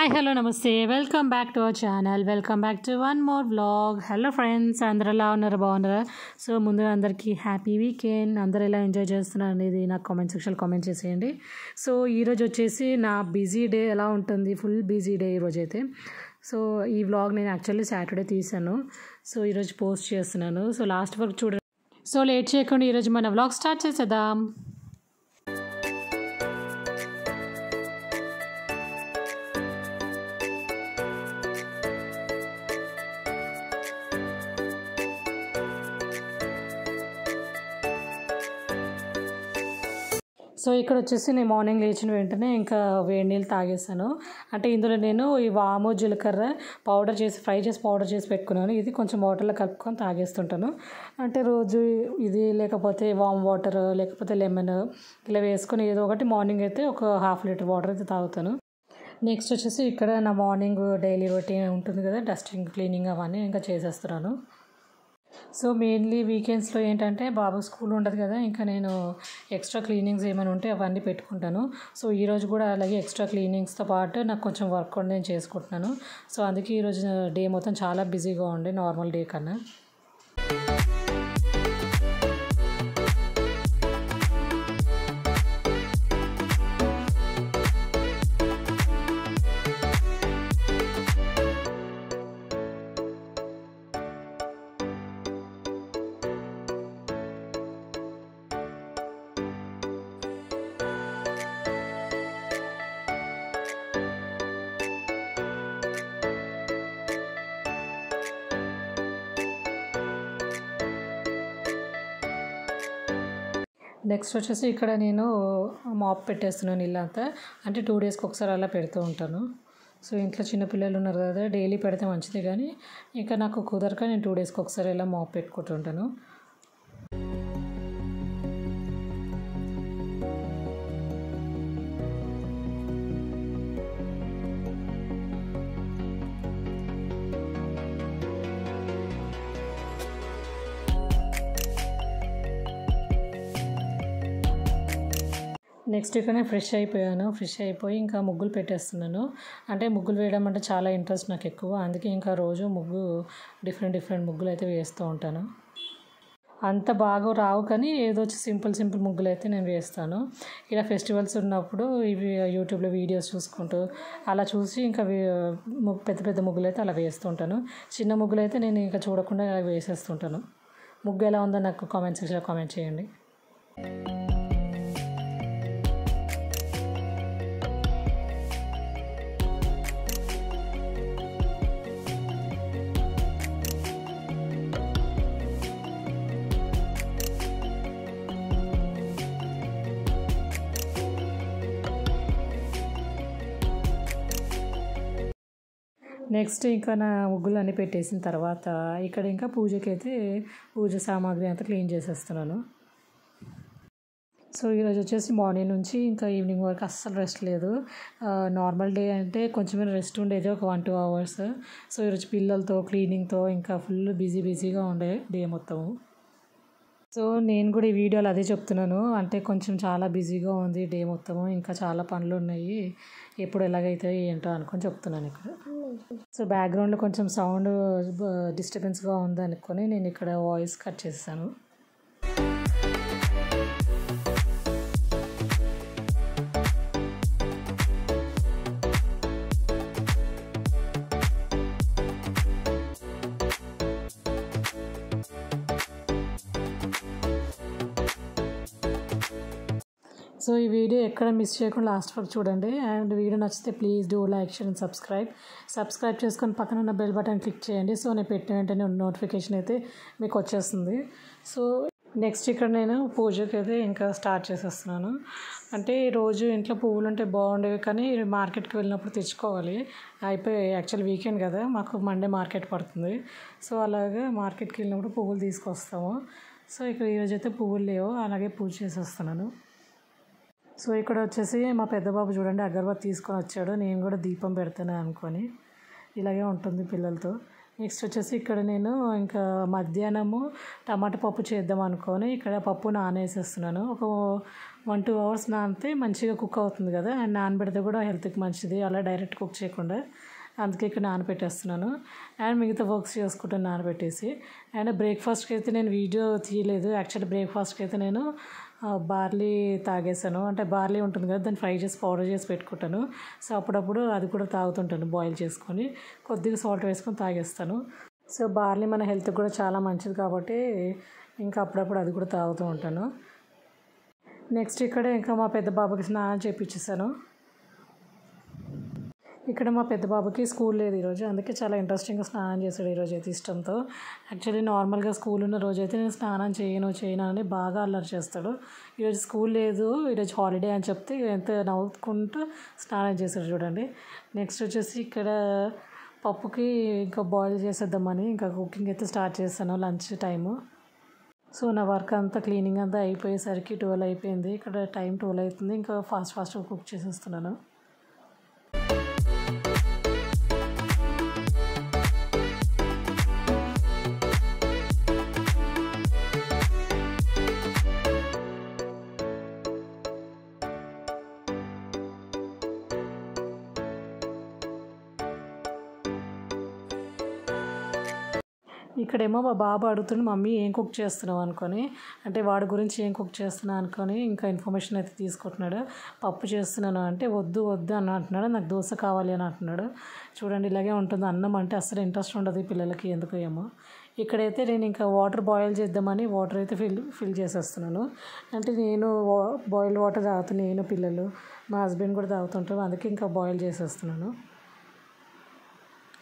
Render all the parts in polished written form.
Hi hello నమస్తే welcome back to our channel. Welcome back to one more vlog. Hello friends, అందరు ఎలా ఉన్నారు? బాగున్నారా? సో ముందుగా అందరికీ హ్యాపీ వీకెండ్. అందరు ఎలా ఎంజాయ్ చేస్తున్నారు అనేది నాకు కామెంట్ సెక్షన్లో కామెంట్ చేసేయండి. సో ఈరోజు వచ్చేసి నా బిజీ డే ఎలా ఉంటుంది, ఫుల్ బిజీ డే ఈరోజు అయితే. సో ఈ వ్లాగ్ నేను యాక్చువల్లీ సాటర్డే తీసాను. సో ఈరోజు పోస్ట్ చేస్తున్నాను. సో లాస్ట్ వరకు చూడండి. సో లేట్ చేయకుండా ఈరోజు మన వ్లాగ్ స్టార్ట్ చేసేద్దాం. సో ఇక్కడ వచ్చేసి నేను మార్నింగ్ లేచిన వెంటనే ఇంకా వేడి నీళ్ళు తాగేసాను. అంటే ఇందులో నేను ఈ వాము జీలకర్ర పౌడర్ చేసి ఫ్రై చేసి పౌడర్ చేసి పెట్టుకున్నాను. ఇది కొంచెం వాటర్లో కలుపుకొని తాగేస్తుంటాను. అంటే రోజు ఇది లేకపోతే వామ్ వాటర్ లేకపోతే లెమన్ ఇలా వేసుకొని ఏదో ఒకటి మార్నింగ్ అయితే ఒక ½ లీటర్ వాటర్ అయితే తాగుతాను. నెక్స్ట్ వచ్చేసి ఇక్కడ నా మార్నింగ్ డైలీ రొటీన్ ఉంటుంది కదా, డస్టింగ్ క్లీనింగ్ అవన్నీ ఇంకా చేసేస్తున్నాను. సో మెయిన్లీ వీకెండ్స్లో ఏంటంటే బాబు స్కూల్ ఉండదు కదా, ఇంకా నేను ఎక్స్ట్రా క్లీనింగ్స్ ఏమైనా ఉంటే అవన్నీ పెట్టుకుంటాను. సో ఈరోజు కూడా అలాగే ఎక్స్ట్రా క్లీనింగ్స్తో పాటు నాకు కొంచెం వర్క్ కూడా నేను చేసుకుంటున్నాను. సో అందుకే ఈరోజు డే మొత్తం చాలా బిజీగా ఉండే నార్మల్ డే కన్నా. నెక్స్ట్ వచ్చేసి ఇక్కడ నేను మాప్ పెట్టేస్తున్నాను ఇల్లంతా. అంటే 2 డేస్కి ఒకసారి అలా పెడుతూ ఉంటాను. సో ఇంట్లో చిన్నపిల్లలు ఉన్నారు కదా, డైలీ పెడితే మంచిది, కానీ ఇంకా నాకు కుదరక నేను 2 డేస్కి ఒకసారి ఇలా మాప్ పెట్టుకుంటుంటాను. నెక్స్ట్ ఇక్కడ నేను ఫ్రెష్ అయిపోయి ఇంకా ముగ్గులు పెట్టేస్తున్నాను. అంటే ముగ్గులు వేయడం అంటే చాలా ఇంట్రెస్ట్ నాకు ఎక్కువ. అందుకే ఇంకా రోజు డిఫరెంట్ ముగ్గులు అయితే వేస్తూ ఉంటాను. అంత బాగా రావు, కానీ ఏదో వచ్చి సింపుల్ ముగ్గులు అయితే నేను వేస్తాను. ఇలా ఫెస్టివల్స్ ఉన్నప్పుడు ఇవి యూట్యూబ్లో వీడియోస్ చూసుకుంటూ అలా చూసి ఇంకా పెద్ద ముగ్గులు అయితే అలా వేస్తూ ఉంటాను. చిన్న ముగ్గులు అయితే నేను ఇంకా చూడకుండా అలా వేసేస్తుంటాను. ముగ్గు ఎలా ఉందో నాకు కామెంట్ సెక్షన్లో కామెంట్ చేయండి. నెక్స్ట్ ఇంకా నా ముగ్గులు అన్నీ పెట్టేసిన తర్వాత ఇక్కడ ఇంకా పూజ సామాగ్రి అంతా క్లీన్ చేసేస్తున్నాను. సో ఈరోజు వచ్చేసి మార్నింగ్ నుంచి ఇంకా ఈవినింగ్ వరకు అస్సలు రెస్ట్ లేదు. నార్మల్ డే అంటే కొంచెం రెస్ట్ ఉండేది, ఒక 1-2 అవర్స్. సో ఈరోజు పిల్లలతో క్లీనింగ్తో ఇంకా ఫుల్ బిజీగా ఉండే డే మొత్తము. సో నేను కూడా ఈ వీడియోలో అదే చెప్తున్నాను. అంటే కొంచెం చాలా బిజీగా ఉంది డే మొత్తము, ఇంకా చాలా పనులు ఉన్నాయి, ఎప్పుడు ఎలాగైతాయి ఏంటో అనుకొని చెప్తున్నాను ఇక్కడ. సో బ్యాక్గ్రౌండ్లో కొంచెం సౌండ్ డిస్టర్బెన్స్గా ఉంది అనుకొని నేను ఇక్కడ వాయిస్ కట్ చేస్తాను. సో ఈ వీడియో ఎక్కడ మిస్ చేయకుండా లాస్ట్ వరకు చూడండి. అండ్ వీడియో నచ్చితే please do like, share and subscribe చేసుకొని పక్కన ఉన్న బెల్ బటన్ క్లిక్ చేయండి. సో నేను పెట్టిన వెంటనే నోటిఫికేషన్ అయితే మీకు వచ్చేస్తుంది. సో నెక్స్ట్ ఇక్కడ నేను పూజకి అయితే ఇంకా స్టార్ట్ చేసేస్తున్నాను. అంటే రోజు ఇంట్లో పువ్వులు ఉంటే బాగుండేవి, కానీ మార్కెట్కి వెళ్ళినప్పుడు తెచ్చుకోవాలి. యాక్చువల్ వీకెండ్ కదా, మాకు మండే మార్కెట్ పడుతుంది. సో అలాగే మార్కెట్కి వెళ్ళినప్పుడు పువ్వులు తీసుకొస్తాము. సో ఇక్కడ ఈరోజు అయితే పువ్వులు లేవు, అలాగే పూజ చేసేస్తున్నాను. సో ఇక్కడ వచ్చేసి మా పెద్ద బాబు చూడండి అగరబత్తి తీసుకొని వచ్చాడు. నేను కూడా దీపం పెడతాను అనుకొని, ఇలాగే ఉంటుంది పిల్లలతో. నెక్స్ట్ వచ్చేసి ఇక్కడ నేను ఇంకా మధ్యాహ్నము టమాటా పప్పు చేద్దాం అనుకొని ఇక్కడ పప్పు నానేసేస్తున్నాను. ఒక 1-2 అవర్స్ నానితే మంచిగా కుక్ అవుతుంది కదా, అండ్ నానబెడితే కూడా హెల్త్కి మంచిది అలా డైరెక్ట్ కుక్ చేయకుండా. అందుకే ఇక్కడ నానబెట్టేస్తున్నాను అండ్ మిగతా వర్క్స్ చేసుకుంటాను నానబెట్టేసి. అండ్ బ్రేక్ఫాస్ట్కి అయితే నేను వీడియో తీయలేదు. యాక్చువల్లీ బ్రేక్ఫాస్ట్కి అయితే నేను బార్లీ తాగేసాను. అంటే బార్లీ ఉంటుంది కదా, దాన్ని ఫ్రై చేసి పౌడర్ చేసి పెట్టుకుంటాను. సో అప్పుడప్పుడు అది కూడా తాగుతుంటాను బాయిల్ చేసుకొని, కొద్దిగా సాల్ట్ వేసుకొని తాగేస్తాను. సో బార్లీ మన హెల్త్కి కూడా చాలా మంచిది కాబట్టి ఇంకా అప్పుడప్పుడు అది కూడా తాగుతూ ఉంటాను. నెక్స్ట్ ఇక్కడ ఇంకా మా పెద్ద బాబుకి స్నానం చేయించేసాను. ఇక్కడ మా పెద్ద బాబుకి స్కూల్ లేదు ఈరోజు, అందుకే చాలా ఇంట్రెస్టింగ్గా స్నానం చేశాడు ఈరోజు అయితే ఇష్టంతో. యాక్చువల్లీ నార్మల్గా స్కూల్ ఉన్న రోజు అయితే నేను స్నానం చేయను అని బాగా అల్లరి చేస్తాడు. ఈరోజు స్కూల్ లేదు, ఈరోజు హాలిడే అని చెప్తే ఎంత నవ్వుకుంటూ స్నానం చేశాడు చూడండి. నెక్స్ట్ వచ్చేసి ఇక్కడ పప్పుకి ఇంకా బాయిల్ చేసేద్దామని ఇంకా కుకింగ్ అయితే స్టార్ట్ చేస్తాను లంచ్ టైము. సో నా వర్క్ అంతా క్లీనింగ్ అంతా అయిపోయేసరికి 12 అయిపోయింది. ఇక్కడ టైం 12 అవుతుంది. ఇంకా ఫాస్ట్గా కుక్ చేసేస్తున్నాను. ఇక్కడేమో మా బాబు అడుగుతుండే మమ్మీ ఏం కుక్ చేస్తున్నావు అనుకొని, అంటే వాడి గురించి ఏం కుక్ చేస్తున్నా అనుకొని ఇంకా ఇన్ఫర్మేషన్ అయితే తీసుకుంటున్నాడు. పప్పు చేస్తున్నాను అంటే వద్దు అని అంటున్నాడు, నాకు దోశ కావాలి అని అంటున్నాడు. చూడండి ఇలాగే ఉంటుంది, అన్నం అంటే అసలు ఇంట్రెస్ట్ ఉండదు ఈ పిల్లలకి ఎందుకు ఏమో. ఇక్కడైతే నేను ఇంకా వాటర్ బాయిల్ చేద్దామని వాటర్ అయితే ఫిల్ చేసేస్తున్నాను. అంటే నేను బాయిల్డ్ వాటర్ తాగుతాను, నేను పిల్లలు మా హస్బెండ్ కూడా తాగుతుంటాం, అందుకే ఇంకా బాయిల్ చేసేస్తున్నాను.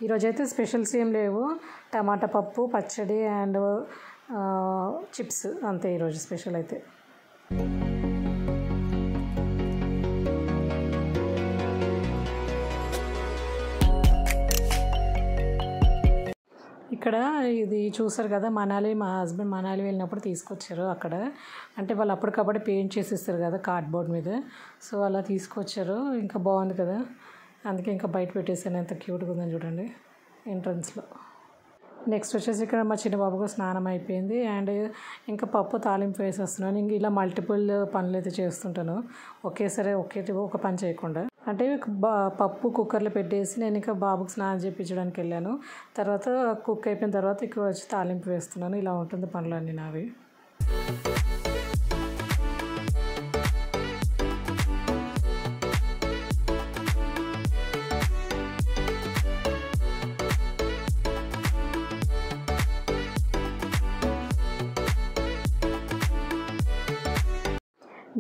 ఈరోజైతే స్పెషల్స్ ఏం లేవు, టమాటా పప్పు, పచ్చడి అండ్ చిప్స్ అంతే ఈరోజు స్పెషల్ అయితే. ఇక్కడ ఇది చూసారు కదా, మనాలి మా హస్బెండ్ మనాలి వెళ్ళినప్పుడు తీసుకొచ్చారు. అక్కడ అంటే వాళ్ళు అప్పటికప్పుడు పెయింట్ చేసిస్తారు కదా కార్డ్బోర్డ్ మీద, సో అలా తీసుకొచ్చారు. ఇంకా బాగుంది కదా, అందుకే ఇంకా బయట పెట్టేసాను. ఎంత క్యూట్గా ఉందని చూడండి ఎంట్రన్స్లో. నెక్స్ట్ వచ్చేసి ఇక్కడ మా చిన్న బాబుకు స్నానం అయిపోయింది అండ్ ఇంకా పప్పు తాలింపు వేసేస్తున్నాను. ఇంక ఇలా మల్టిపుల్ పనులు అయితే చేస్తుంటాను ఒకేసారి ఒక పని చేయకుండా. అంటే పప్పు కుక్కర్లో పెట్టేసి నేను ఇంకా బాబుకి స్నానం చేయించడానికి వెళ్ళాను. తర్వాత కుక్ అయిపోయిన తర్వాత ఇక్కడ వచ్చి తాలింపు వేస్తున్నాను. ఇలా ఉంటుంది పనులన్నీ నావి.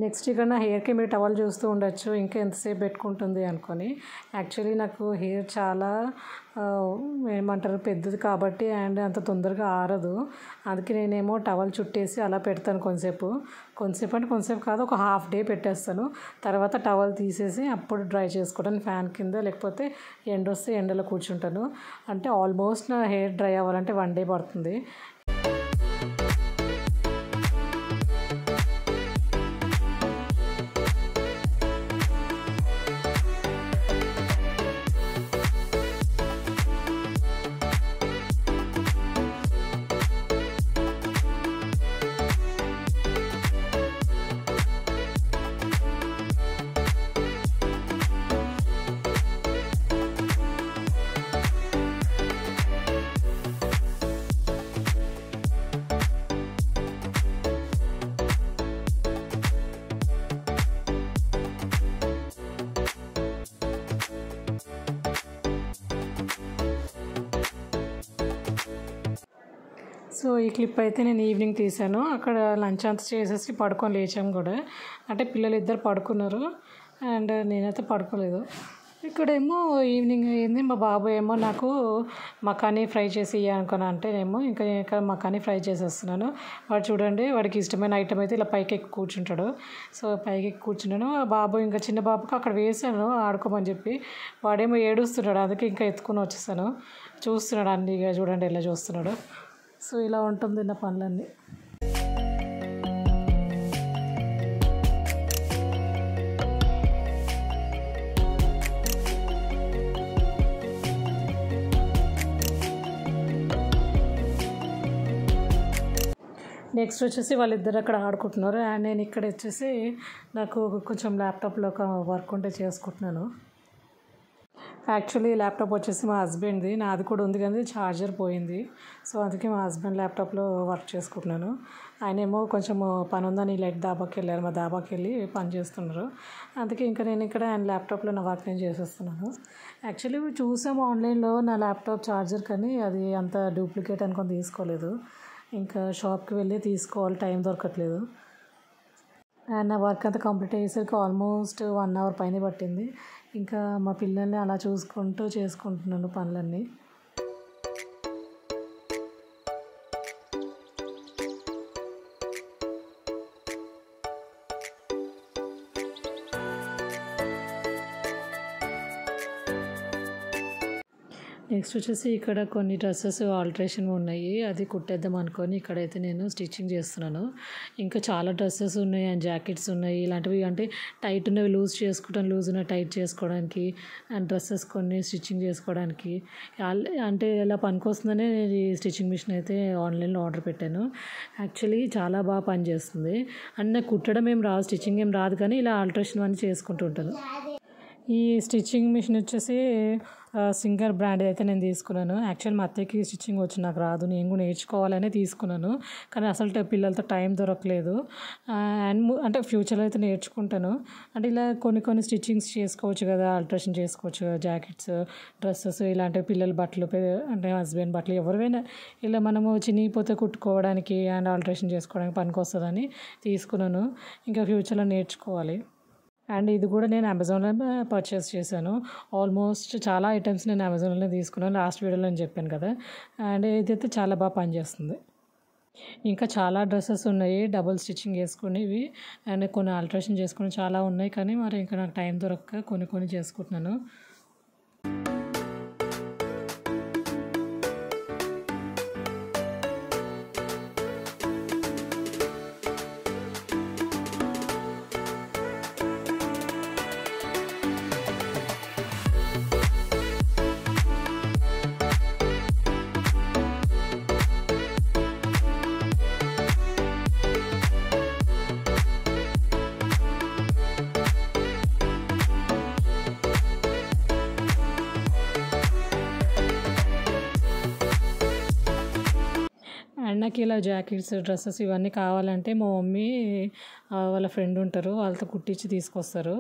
నెక్స్ట్ ఇక్కడ నా హెయిర్కి మీరు టవల్ చూస్తూ ఉండొచ్చు, ఇంకా ఎంతసేపు పెట్టుకుంటుంది అనుకొని. యాక్చువల్లీ నాకు హెయిర్ చాలా ఏమంటారు పెద్దది కాబట్టి అండ్ అంత తొందరగా ఆరదు. అందుకే నేనేమో టవల్ చుట్టేసి అలా పెడతాను కొంతసేపు అంటే కొంతసేపు కాదు, ఒక హాఫ్ డే పెట్టేస్తాను. తర్వాత టవల్ తీసేసి అప్పుడు డ్రై చేసుకోవడానికి ఫ్యాన్ కింద, లేకపోతే ఎండ వస్తే ఎండలో కూర్చుంటాను. అంటే ఆల్మోస్ట్ నా హెయిర్ డ్రై అవ్వాలంటే 1 డే పడుతుంది. సో ఈ క్లిప్ అయితే నేను ఈవినింగ్ తీసాను. అక్కడ లంచ్ అంతా చేసేసి పడుకొని లేచాము కూడా. అంటే పిల్లలు ఇద్దరు పడుకున్నారు అండ్ నేనైతే పడుకోలేదు. ఇక్కడేమో ఈవినింగ్ అయింది. మా బాబు ఏమో నాకు మకానీ ఫ్రై చేసి అనుకున్నా అంటేనేమో ఇంకా మకానీ ఫ్రై చేసేస్తున్నాను. వాడు చూడండి, వాడికి ఇష్టమైన ఐటమ్ అయితే ఇలా పైకి ఎక్కి కూర్చుంటాడు. సో పైకి ఎక్కి కూర్చున్నాను. ఆ బాబు ఇంకా చిన్న బాబుకి అక్కడ వేసాను ఆడుకోమని చెప్పి, వాడేమో ఏడుస్తున్నాడు. అందుకే ఇంకా ఎత్తుకుని వచ్చేసాను. చూస్తున్నాడు అన్నీ, ఇక చూడండి ఎలా చూస్తున్నాడు. సో ఇలా ఉంటుంది నా పనులన్నీ. నెక్స్ట్ వచ్చేసి వాళ్ళిద్దరు అక్కడ ఆడుకుంటున్నారు అండ్ నేను ఇక్కడ వచ్చేసి నాకు కొంచెం ల్యాప్టాప్లో ఒక వర్క్ ఉంటే చేసుకుంటున్నాను. యాక్చువల్లీ ల్యాప్టాప్ వచ్చేసి మా హస్బెండ్ది, నాది కూడా ఉంది కానీ ఛార్జర్ పోయింది. సో అందుకే మా హస్బెండ్ ల్యాప్టాప్లో వర్క్ చేసుకుంటున్నాను. ఆయన ఏమో కొంచెం పని ఉందని లైట్ దాబాకి వెళ్ళారు, మా దాబాకి వెళ్ళి పని చేస్తున్నారు. అందుకే ఇంకా నేను ఇక్కడ ఆయన ల్యాప్టాప్లో నా వర్క్ నేను చేసేస్తున్నాను. యాక్చువల్లీ చూసాము ఆన్లైన్లో నా ల్యాప్టాప్ ఛార్జర్, కానీ అది అంత డూప్లికేట్ అనుకొని తీసుకోలేదు. ఇంకా షాప్కి వెళ్ళి తీసుకోవాలి, టైం దొరకట్లేదు. అండ్ నా వర్క్ అంతా కంప్లీట్ అయ్యేసరికి ఆల్మోస్ట్ 1 అవర్ పైన పట్టింది. ఇంకా మా పిల్లల్ని అలా చూసుకుంటూ చేసుకుంటున్నాను పనులన్నీ. నెక్స్ట్ వచ్చేసి ఇక్కడ కొన్ని డ్రెస్సెస్ ఆల్ట్రేషన్ ఉన్నాయి, అది కుట్టేద్దాం అనుకొని ఇక్కడైతే నేను స్టిచ్చింగ్ చేస్తున్నాను. ఇంకా చాలా డ్రెస్సెస్ ఉన్నాయి అండ్ జాకెట్స్ ఉన్నాయి. ఇలాంటివి అంటే టైట్ ఉన్నవి లూజ్ చేసుకుంటాను, లూజ్ ఉన్న టైట్ చేసుకోవడానికి, అండ్ డ్రెస్సెస్ కొన్ని స్టిచ్చింగ్ చేసుకోవడానికి. అంటే ఇలా పనికొస్తుందనే నేను ఈ స్టిచ్చింగ్ మిషన్ అయితే ఆన్లైన్లో ఆర్డర్ పెట్టాను. యాక్చువల్లీ చాలా బాగా పనిచేస్తుంది. అండ్ నాకు కుట్టడం ఏం రాదు, స్టిచ్చింగ్ ఏం రాదు, కానీ ఇలా ఆల్ట్రేషన్ అన్నీ చేసుకుంటూ ఉంటాను. ఈ స్టిచ్చింగ్ మిషన్ వచ్చేసి సింగర్ బ్రాండ్ అయితే నేను తీసుకున్నాను. యాక్చువల్ మా అత్తయ్యకి స్టిచ్చింగ్ వచ్చి నాకు రాదు, నేను కూడా నేర్చుకోవాలనే తీసుకున్నాను. కానీ అసలు పిల్లలతో టైం దొరకలేదు. అండ్ అంటే ఫ్యూచర్లో అయితే నేర్చుకుంటాను. అంటే ఇలా కొన్ని స్టిచ్చింగ్స్ చేసుకోవచ్చు కదా, ఆల్ట్రేషన్ చేసుకోవచ్చు కదా, జాకెట్స్, డ్రెస్సెస్, ఇలాంటివి పిల్లల బట్టలు, అంటే హస్బెండ్ బట్టలు, ఎవరివైనా ఇలా మనము చినిగిపోతే కుట్టుకోవడానికి అండ్ ఆల్ట్రేషన్ చేసుకోవడానికి పనికొస్తుందని తీసుకున్నాను. ఇంకా ఫ్యూచర్లో నేర్చుకోవాలి. అండ్ ఇది కూడా నేను అమెజాన్లో పర్చేస్ చేశాను. ఆల్మోస్ట్ చాలా ఐటమ్స్ నేను అమెజాన్లో తీసుకున్నాను, లాస్ట్ వీడియోలో నేను చెప్పాను కదా. అండ్ ఇదైతే చాలా బాగా పనిచేస్తుంది. ఇంకా చాలా డ్రెస్సెస్ ఉన్నాయి డబుల్ స్టిచ్చింగ్ వేసుకునేవి, అండ్ కొన్ని ఆల్ట్రేషన్ చేసుకుని చాలా ఉన్నాయి. కానీ మరి ఇంకా నాకు టైం దొరక్క కొన్ని చేసుకుంటున్నాను. అండ్ నాకు ఇలా జాకెట్స్, డ్రెస్సెస్ ఇవన్నీ కావాలంటే మా మమ్మీ వాళ్ళ ఫ్రెండ్ ఉంటారు, వాళ్ళతో కుట్టించి తీసుకొస్తారు.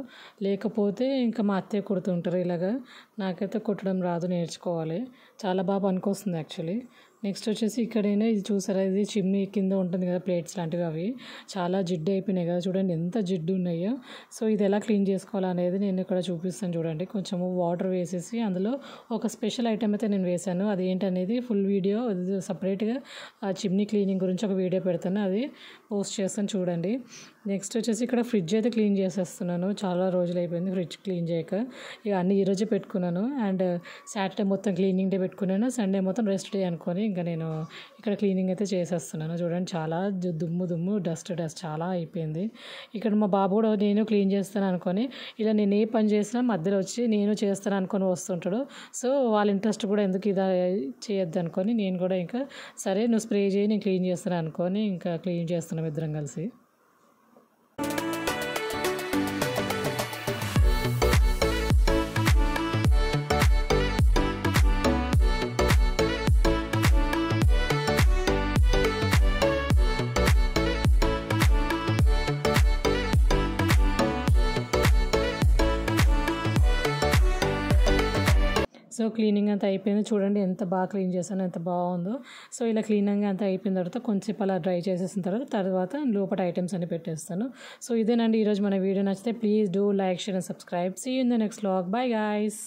లేకపోతే ఇంకా మా అత్తయ్య కుడుతుంటారు. ఇలాగా నాకైతే కుట్టడం రాదు, నేర్చుకోవాలి. చాలా బాగా పనికొస్తుంది యాక్చువల్లీ. నెక్స్ట్ వచ్చేసి ఇక్కడైనా ఇది చూసారా, ఇది చిమ్నీ కింద ఉంటుంది కదా ప్లేట్స్ లాంటివి, అవి చాలా జిడ్డు అయిపోయినాయి కదా, చూడండి ఎంత జిడ్డు ఉన్నాయో. సో ఇది ఎలా క్లీన్ చేసుకోవాలనేది నేను ఇక్కడ చూపిస్తాను చూడండి. కొంచెము వాటర్ వేసేసి అందులో ఒక స్పెషల్ ఐటమ్ అయితే నేను వేసాను, అది ఏంటనేది ఫుల్ వీడియో సపరేట్గా ఆ చిమ్నీ క్లీనింగ్ గురించి ఒక వీడియో పెడతాను, అది పోస్ట్ చేస్తాను చూడండి. నెక్స్ట్ వచ్చేసి ఇక్కడ ఫ్రిడ్జ్ అయితే క్లీన్ చేసేస్తున్నాను, చాలా రోజులు అయిపోయింది ఫ్రిడ్జ్ క్లీన్ చేయక. ఇక అన్నీ ఈరోజే పెట్టుకున్నాను. అండ్ సాటర్డే మొత్తం క్లీనింగ్ డే పెట్టుకున్నాను, సండే మొత్తం రెస్ట్ డే అనుకొని ఇంకా నేను ఇక్కడ క్లీనింగ్ అయితే చేసేస్తున్నాను. చూడండి చాలా దుమ్ము డస్ట్ చాలా అయిపోయింది. ఇక్కడ మా బాబు కూడా నేను క్లీన్ చేస్తాను అనుకొని, ఇలా నేను ఏ పని చేసినా మధ్యలో వచ్చి నేను చేస్తాను అనుకొని వస్తుంటాడు. సో వాళ్ళ ఇంట్రెస్ట్ కూడా ఎందుకు ఇది చేయొద్దు అనుకొని నేను కూడా ఇంకా సరే నువ్వు స్ప్రే చేయి, నేను క్లీన్ చేస్తాను అనుకొని ఇంకా క్లీన్ చేస్తున్నాం ఇద్దరం కలిసి. సో క్లీనింగ్ అంతా అయిపోయింది, చూడండి ఎంత బాగా క్లీన్ చేశాను, ఎంత బాగుందో. సో ఇలా క్లీనింగ్ అంతా అయిపోయిన తర్వాత కొంచెం అలా డ్రై చేసేసిన తర్వాత లోపల ఐటమ్స్ అన్ని పెట్టేస్తాను. సో ఇదేనండి ఈరోజు మన వీడియో. నచ్చితే please do like, share and subscribe. See you in the next vlog. Bye guys.